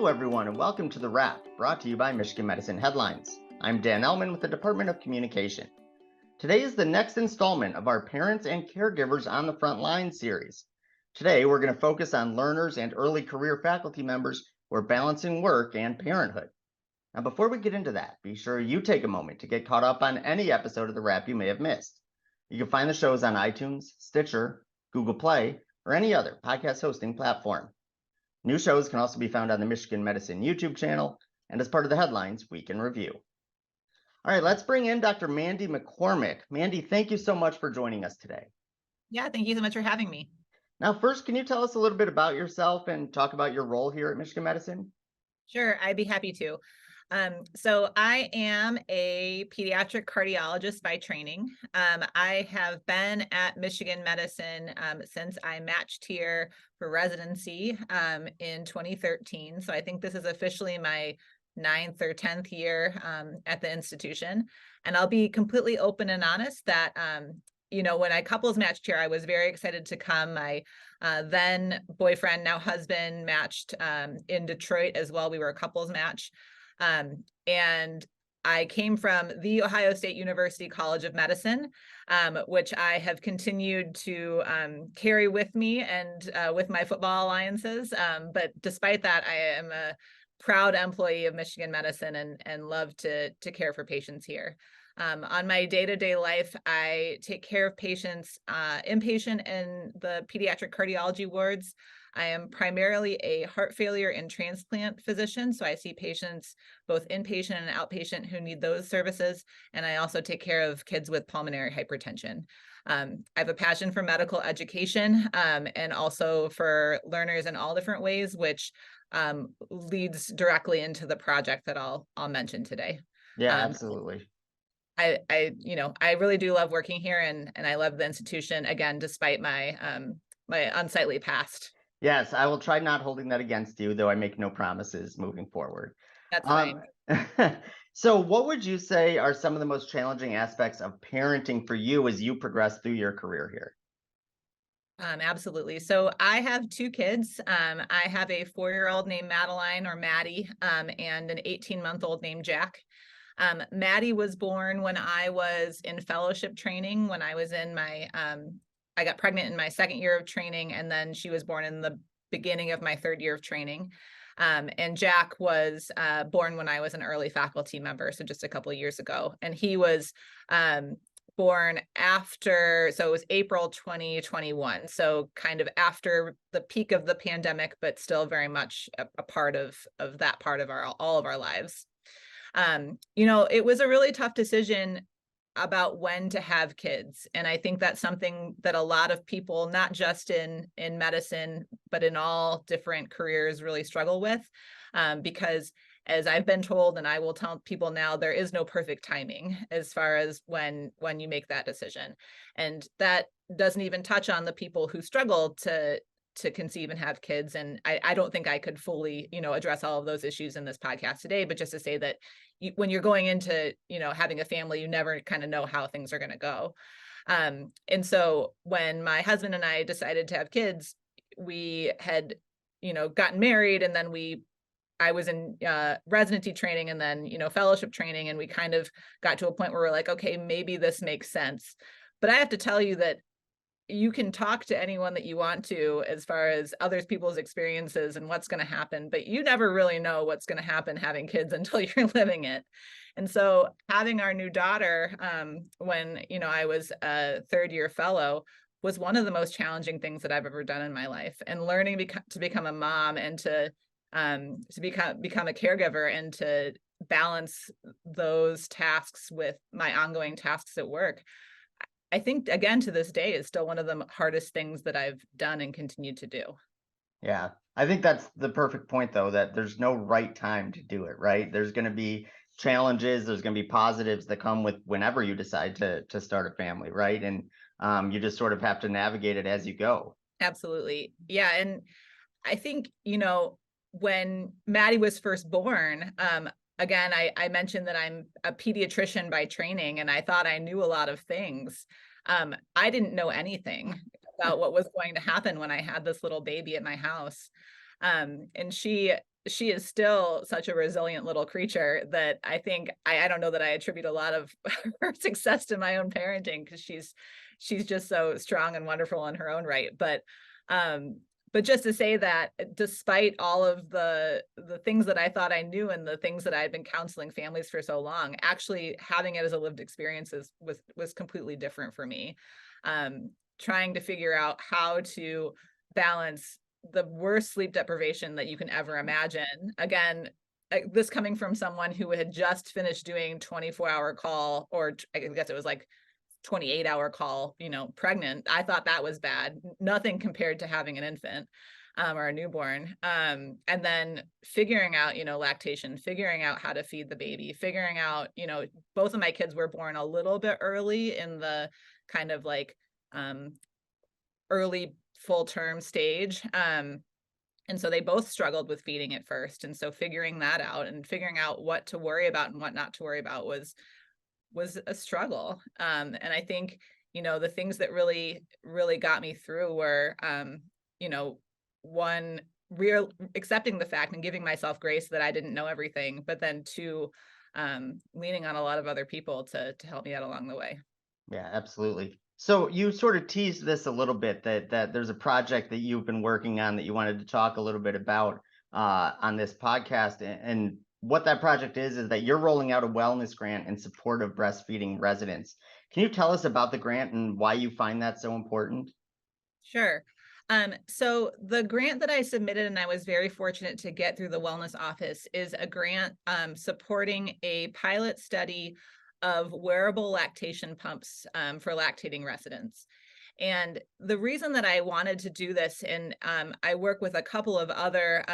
Hello, everyone, and welcome to The Wrap, brought to you by Michigan Medicine Headlines. I'm Dan Ellman with the Department of Communication. Today is the next installment of our Parents and Caregivers on the Frontlines series. Today, we're going to focus on learners and early career faculty members who are balancing work and parenthood. Now, before we get into that, be sure you take a moment to get caught up on any episode of The Wrap you may have missed. You can find the shows on iTunes, Stitcher, Google Play, or any other podcast hosting platform. New shows can also be found on the Michigan Medicine YouTube channel and as part of the Headlines Week in Review. All right, let's bring in Dr. Mandy McCormick. Mandy, thank you so much for joining us today. Yeah, thank you so much for having me. Now, first, can you tell us a little bit about yourself and talk about your role here at Michigan Medicine? Sure, I'd be happy to. So I am a pediatric cardiologist by training. I have been at Michigan Medicine since I matched here for residency in 2013. So I think this is officially my 9th or 10th year at the institution. And I'll be completely open and honest that when I couples matched here, I was very excited to come. My then boyfriend, now husband, matched in Detroit as well. We were a couples match. And I came from the Ohio State University College of Medicine, which I have continued to carry with me and with my football alliances. But despite that, I am a proud employee of Michigan Medicine and love to care for patients here. On my day-to-day life, I take care of patients inpatient in the pediatric cardiology wards. I am primarily a heart failure and transplant physician, so I see patients both inpatient and outpatient who need those services, and I also take care of kids with pulmonary hypertension. I have a passion for medical education and also for learners in all different ways, which leads directly into the project that I'll mention today. Yeah, absolutely. I really do love working here and I love the institution, again, despite my my unsightly past. Yes, I will try not holding that against you, though I make no promises moving forward. That's fine. So what would you say are some of the most challenging aspects of parenting for you as you progress through your career here? Absolutely. So I have two kids. I have a 4-year-old named Madeline or Maddie, and an 18-month-old named Jack. Maddie was born when I was in fellowship training, when I was in my, I got pregnant in my 2nd year of training, and then she was born in the beginning of my 3rd year of training. And Jack was born when I was an early faculty member, so just a couple of years ago. And he was born after, so it was April 2021, so kind of after the peak of the pandemic, but still very much a part of that part of all of our lives. It was a really tough decision about when to have kids. And I think that's something that a lot of people, not just in medicine, but in all different careers really struggle with. Because as I've been told, and I will tell people now, there is no perfect timing as far as when you make that decision. And that doesn't even touch on the people who struggle to conceive and have kids. And I don't think I could fully, address all of those issues in this podcast today, but just to say that when you're going into, having a family, you never kind of know how things are going to go. And so when my husband and I decided to have kids, we had, gotten married, and then I was in residency training and then, fellowship training. And we kind of got to a point where we're like, okay, maybe this makes sense. But I have to tell you that you can talk to anyone that you want to as far as other people's experiences and what's going to happen, but you never really know what's going to happen having kids until you're living it. And so having our new daughter, when, I was a 3rd year fellow, was one of the most challenging things that I've ever done in my life. And learning to become a mom and to become a caregiver and to balance those tasks with my ongoing tasks at work, I think, again, to this day, is still one of the hardest things that I've done and continue to do. Yeah, I think that's the perfect point, though, that there's no right time to do it, right? There's going to be challenges, there's going to be positives that come with whenever you decide to start a family, right? And you just sort of have to navigate it as you go. Absolutely. Yeah. And I think, when Maddie was first born, again, I mentioned that I'm a pediatrician by training, and I thought I knew a lot of things. I didn't know anything about what was going to happen when I had this little baby at my house. And she she is still such a resilient little creature that I think I don't know that I attribute a lot of her success to my own parenting, because she's just so strong and wonderful in her own right. Um, but just to say that despite all of the things that I thought I knew and the things that I had been counseling families for so long, actually having it as a lived experience was completely different for me. Trying to figure out how to balance the worst sleep deprivation that you can ever imagine. Again, this coming from someone who had just finished doing 24-hour call, or I guess it was like 28-hour call, pregnant. I thought that was bad. Nothing compared to having an infant or a newborn. And then figuring out, lactation, figuring out how to feed the baby, figuring out, both of my kids were born a little bit early in the kind of like early full term stage. And so they both struggled with feeding at first. And so figuring that out and figuring out what to worry about and what not to worry about was a struggle. And I think, the things that really, really got me through were, one, real accepting the fact and giving myself grace that I didn't know everything, but then two, leaning on a lot of other people to help me out along the way. Yeah, absolutely. So you sort of teased this a little bit that there's a project that you've been working on that you wanted to talk a little bit about on this podcast, and what that project is that you're rolling out a wellness grant in support of breastfeeding residents. Can you tell us about the grant and why you find that so important? Sure. So the grant that I submitted, and I was very fortunate to get through the wellness office, is a grant supporting a pilot study of wearable lactation pumps for lactating residents. And the reason that I wanted to do this, and I work with a couple of other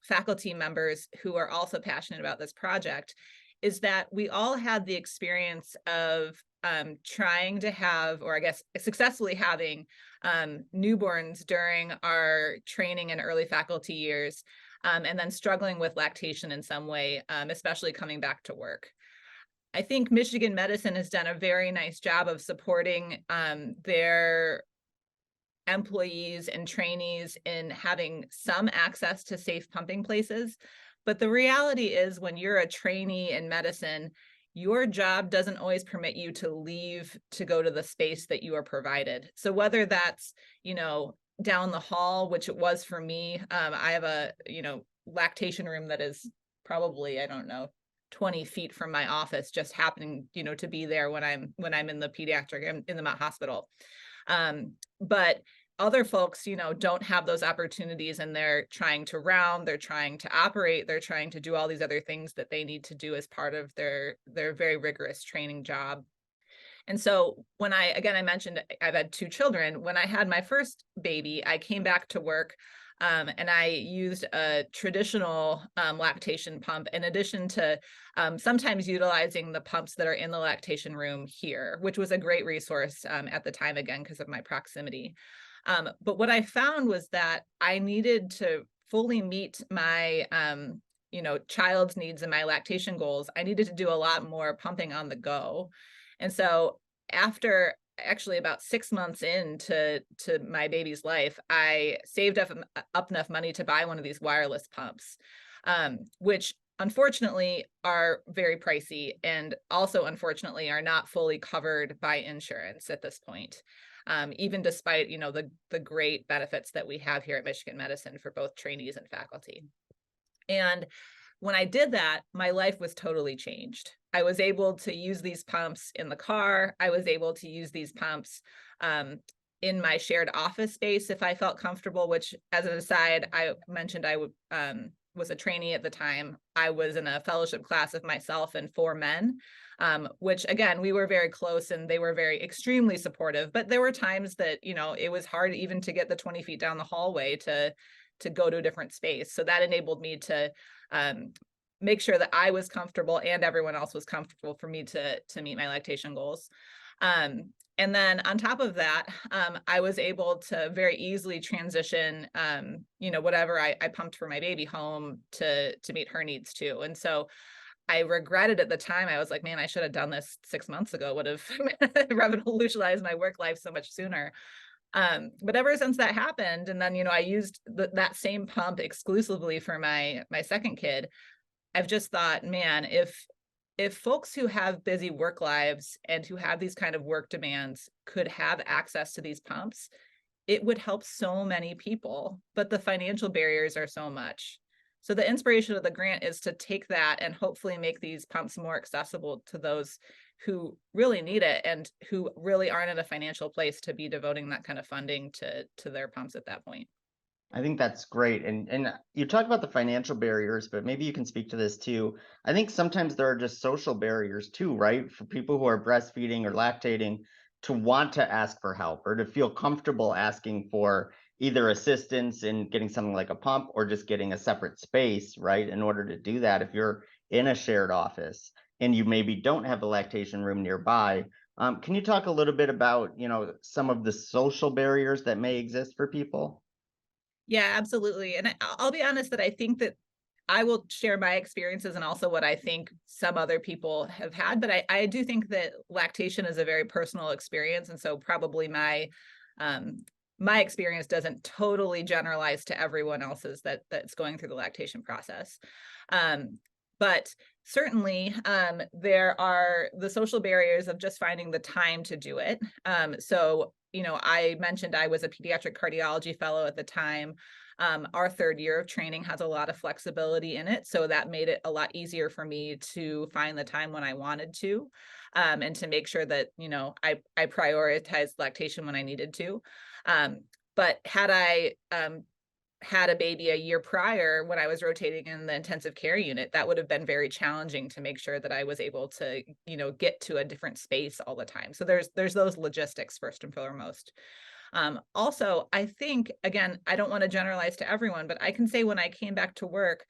faculty members who are also passionate about this project, is that we all had the experience of trying to have, or I guess successfully having, newborns during our training and early faculty years, and then struggling with lactation in some way, especially coming back to work. I think Michigan Medicine has done a very nice job of supporting their employees and trainees in having some access to safe pumping places. But the reality is, when you're a trainee in medicine, your job doesn't always permit you to leave to go to the space that you are provided. So whether that's, down the hall, which it was for me, I have a, lactation room that is probably, I don't know, 20 feet from my office, just happening, to be there when I'm in the pediatric, in the Mount Hospital. But other folks, don't have those opportunities, and they're trying to round, they're trying to operate, they're trying to do all these other things that they need to do as part of their very rigorous training job. And so when I mentioned I've had two children. When I had my first baby, I came back to work, and I used a traditional lactation pump in addition to sometimes utilizing the pumps that are in the lactation room here, which was a great resource at the time, again, because of my proximity. But what I found was that I needed to fully meet my child's needs and my lactation goals. I needed to do a lot more pumping on the go. And so after actually about 6 months into my baby's life, I saved up enough money to buy one of these wireless pumps, which unfortunately are very pricey, and also unfortunately are not fully covered by insurance at this point. Even despite, the great benefits that we have here at Michigan Medicine for both trainees and faculty. And when I did that, my life was totally changed. I was able to use these pumps in the car. I was able to use these pumps in my shared office space if I felt comfortable, which, as an aside, I mentioned I was a trainee at the time. I was in a fellowship class of myself and 4 men, which, again, we were very close and they were very extremely supportive. But there were times that, it was hard even to get the 20 feet down the hallway to go to a different space. So that enabled me to make sure that I was comfortable and everyone else was comfortable for me to meet my lactation goals. And then on top of that, I was able to very easily transition, whatever I pumped for my baby home to meet her needs too. And so I regretted at the time. I was like, man, I should have done this 6 months ago. Would have revolutionized my work life so much sooner. But ever since that happened, and then, I used that same pump exclusively for my second kid, I've just thought, man, if folks who have busy work lives and who have these kind of work demands could have access to these pumps, it would help so many people, but the financial barriers are so much. So the inspiration of the grant is to take that and hopefully make these pumps more accessible to those who really need it and who really aren't in a financial place to be devoting that kind of funding to their pumps at that point. I think that's great. And you talk about the financial barriers, but maybe you can speak to this too. I think sometimes there are just social barriers too, right? For people who are breastfeeding or lactating to want to ask for help or to feel comfortable asking for either assistance in getting something like a pump or just getting a separate space, right? In order to do that, if you're in a shared office and you maybe don't have a lactation room nearby, can you talk a little bit about, some of the social barriers that may exist for people? Yeah, absolutely. And I'll be honest that I think that I will share my experiences and also what I think some other people have had. But I do think that lactation is a very personal experience. And so probably um, my experience doesn't totally generalize to everyone else's that's going through the lactation process. Um, but certainly there are the social barriers of just finding the time to do it. So, I mentioned I was a pediatric cardiology fellow at the time. Our third year of training has a lot of flexibility in it. So that made it a lot easier for me to find the time when I wanted to, and to make sure that, I prioritized lactation when I needed to. But had I had a baby a year prior when I was rotating in the intensive care unit, that would have been very challenging to make sure that I was able to, get to a different space all the time. So there's those logistics first and foremost. Also, I think, again, I don't want to generalize to everyone, but I can say when I came back to work,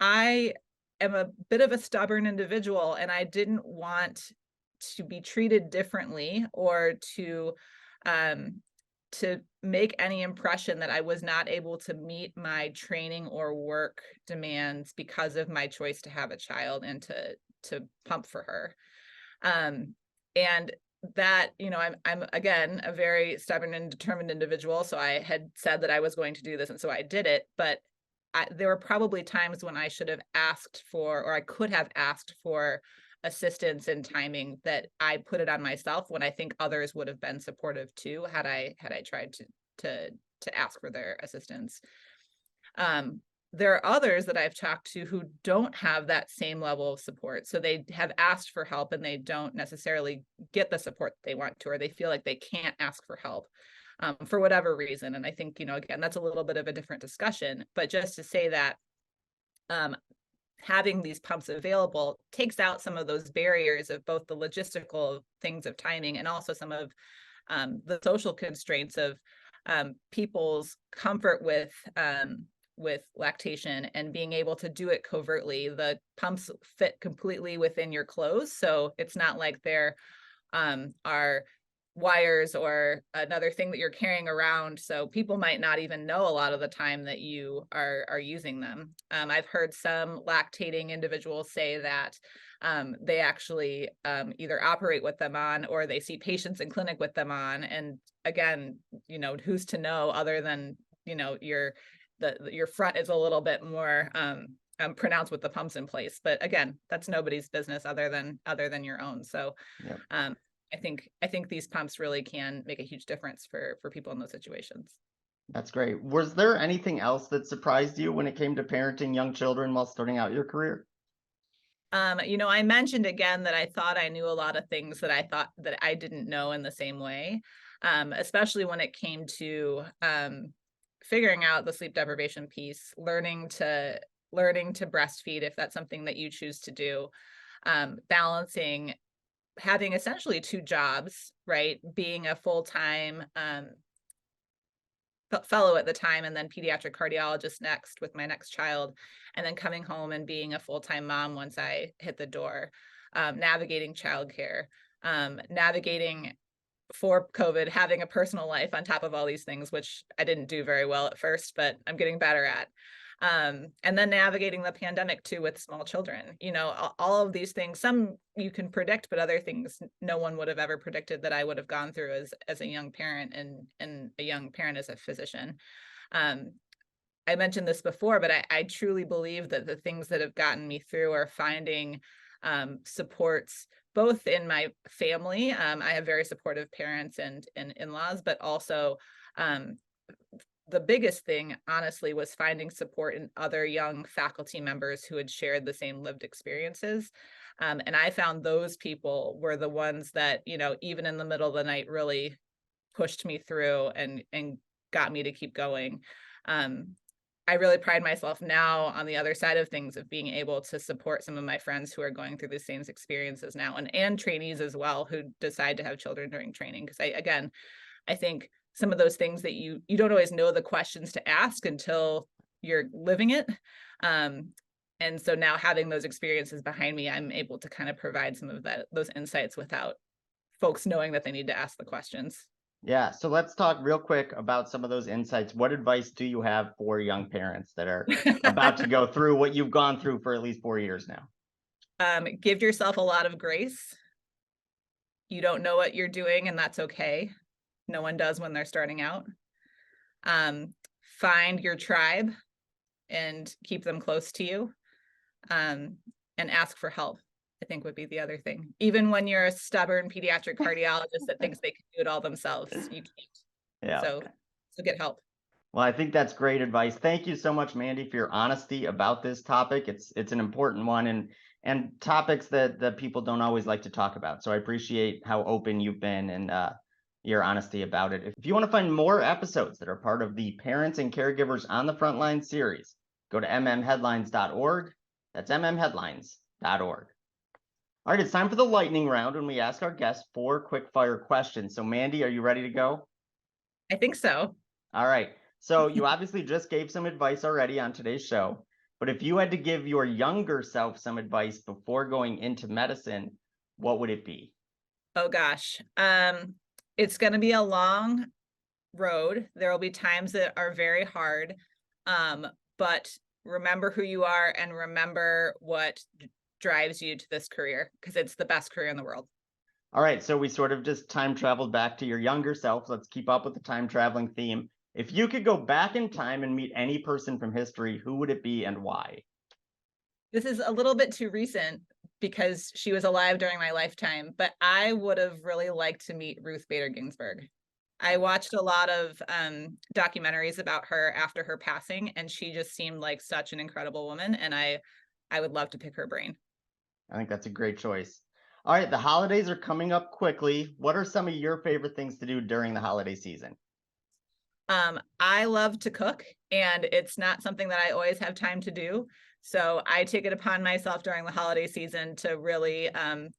I am a bit of a stubborn individual and I didn't want to be treated differently or um, to make any impression that I was not able to meet my training or work demands because of my choice to have a child and to pump for her. And that, I'm again a very stubborn and determined individual. So I had said that I was going to do this, and so I did it. But there were probably times when I should have asked for, or I could have asked for assistance and timing that I put it on myself when I think others would have been supportive too, had I tried to ask for their assistance. Um, there are others that I've talked to who don't have that same level of support. So they have asked for help and they don't necessarily get the support they want to, or they feel like they can't ask for help for whatever reason. And I think, again, that's a little bit of a different discussion, but just to say that um, having these pumps available takes out some of those barriers of both the logistical things of timing and also some of the social constraints of people's comfort with lactation and being able to do it covertly. The pumps fit completely within your clothes, so it's not like there are wires or another thing that you're carrying around, so people might not even know a lot of the time that you are using them. I've heard some lactating individuals say that they actually either operate with them on or they see patients in clinic with them on. And again, who's to know other than your front is a little bit more pronounced with the pumps in place. But again, that's nobody's business other than your own. So Yep. I think these pumps really can make a huge difference for people in those situations. That's great. Was there anything else that surprised you when it came to parenting young children while starting out your career? I mentioned again that I thought I knew a lot of things that I thought that I didn't know in the same way, especially when it came to figuring out the sleep deprivation piece, learning to breastfeed if that's something that you choose to do, balancing having essentially two jobs, right? Being a full-time fellow at the time and then pediatric cardiologist next with my next child, and then coming home and being a full-time mom once I hit the door, navigating childcare, navigating for COVID, having a personal life on top of all these things, which I didn't do very well at first, but I'm getting better at. And then navigating the pandemic too with small children, all of these things, some you can predict, but other things no one would have ever predicted that I would have gone through as a young parent and a young parent as a physician. Um, I mentioned this before, but I truly believe that the things that have gotten me through are finding supports both in my family. I have very supportive parents and in-laws, but also the biggest thing, honestly, was finding support in other young faculty members who had shared the same lived experiences. And I found those people were the ones that, even in the middle of the night, really pushed me through and got me to keep going. I really pride myself now on the other side of things of being able to support some of my friends who are going through the same experiences now, and trainees as well who decide to have children during training. Because I think some of those things that you don't always know the questions to ask until you're living it. And so now having those experiences behind me, I'm able to kind of provide some of those insights without folks knowing that they need to ask the questions. Yeah, so let's talk real quick about some of those insights. What advice do you have for young parents that are about to go through what you've gone through for at least 4 years now? Give yourself a lot of grace. You don't know what you're doing, and that's okay. No one does when they're starting out. Find your tribe and keep them close to you, and ask for help, I think would be the other thing. Even when you're a stubborn pediatric cardiologist that thinks they can do it all themselves, you can't. Yeah. So get help. Well, I think that's great advice. Thank you so much, Mandy, for your honesty about this topic. It's an important one and topics that people don't always like to talk about. So I appreciate how open you've been and your honesty about it. If you want to find more episodes that are part of the Parents and Caregivers on the Frontline series, go to mmheadlines.org. That's mmheadlines.org. All right, it's time for the lightning round when we ask our guests 4 quick fire questions. So Mandy, are you ready to go? I think so. All right. So you obviously just gave some advice already on today's show, but if you had to give your younger self some advice before going into medicine, what would it be? Oh gosh. It's going to be a long road. There will be times that are very hard. But remember who you are and remember what drives you to this career, because it's the best career in the world. All right. So we sort of just time traveled back to your younger self. Let's keep up with the time traveling theme. If you could go back in time and meet any person from history, who would it be and why? This is a little bit too recent because she was alive during my lifetime, but I would have really liked to meet Ruth Bader Ginsburg. I watched a lot of documentaries about her after her passing, and she just seemed like such an incredible woman, and I would love to pick her brain. I think that's a great choice. All right, the holidays are coming up quickly. What are some of your favorite things to do during the holiday season? I love to cook, and it's not something that I always have time to do. So I take it upon myself during the holiday season to really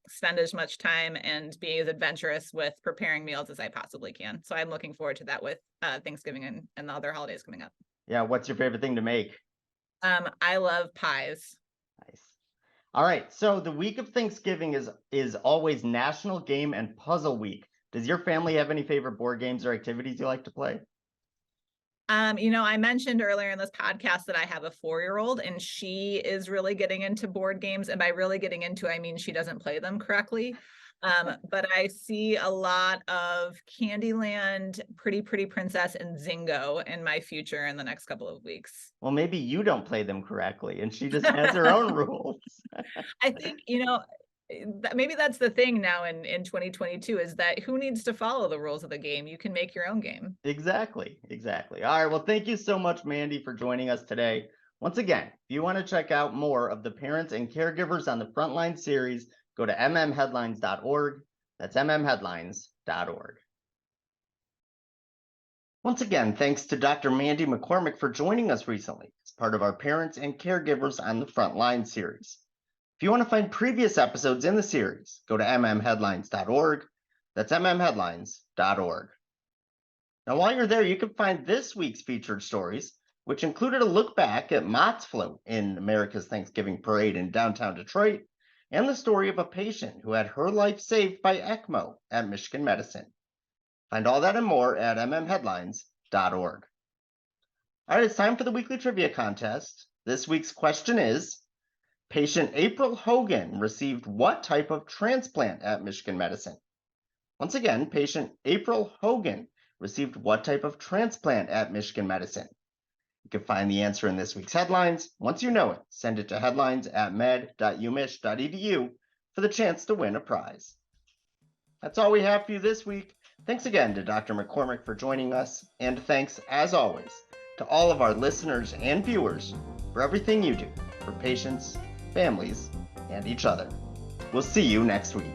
spend as much time and be as adventurous with preparing meals as I possibly can. So I'm looking forward to that with Thanksgiving and the other holidays coming up. Yeah, what's your favorite thing to make? I love pies. Nice. All right, so the week of Thanksgiving is always National Game and Puzzle Week. Does your family have any favorite board games or activities you like to play? I mentioned earlier in this podcast that I have a 4-year-old, and she is really getting into board games. And by really getting into, I mean she doesn't play them correctly. But I see a lot of Candyland, Pretty Princess, and Zingo in my future in the next couple of weeks. Well, maybe you don't play them correctly and she just has her own rules. I think, maybe that's the thing now in 2022 is that who needs to follow the rules of the game? You can make your own game. Exactly. All right, well, thank you so much, Mandy, for joining us today. Once again, if you want to check out more of the Parents and Caregivers on the Frontline series, go to mmheadlines.org. That's mmheadlines.org. Once again, thanks to Dr. Mandy McCormick for joining us recently as part of our Parents and Caregivers on the Frontline series. If you want to find previous episodes in the series, go to mmheadlines.org. That's mmheadlines.org. Now, while you're there, you can find this week's featured stories, which included a look back at Mott's float in America's Thanksgiving Parade in downtown Detroit, and the story of a patient who had her life saved by ECMO at Michigan Medicine. Find all that and more at mmheadlines.org. All right, it's time for the weekly trivia contest. This week's question is, patient April Hogan received what type of transplant at Michigan Medicine? Once again, patient April Hogan received what type of transplant at Michigan Medicine? You can find the answer in this week's headlines. Once you know it, send it to headlines@med.umich.edu for the chance to win a prize. That's all we have for you this week. Thanks again to Dr. McCormick for joining us, and thanks, as always, to all of our listeners and viewers for everything you do for patients, families, and each other. We'll see you next week.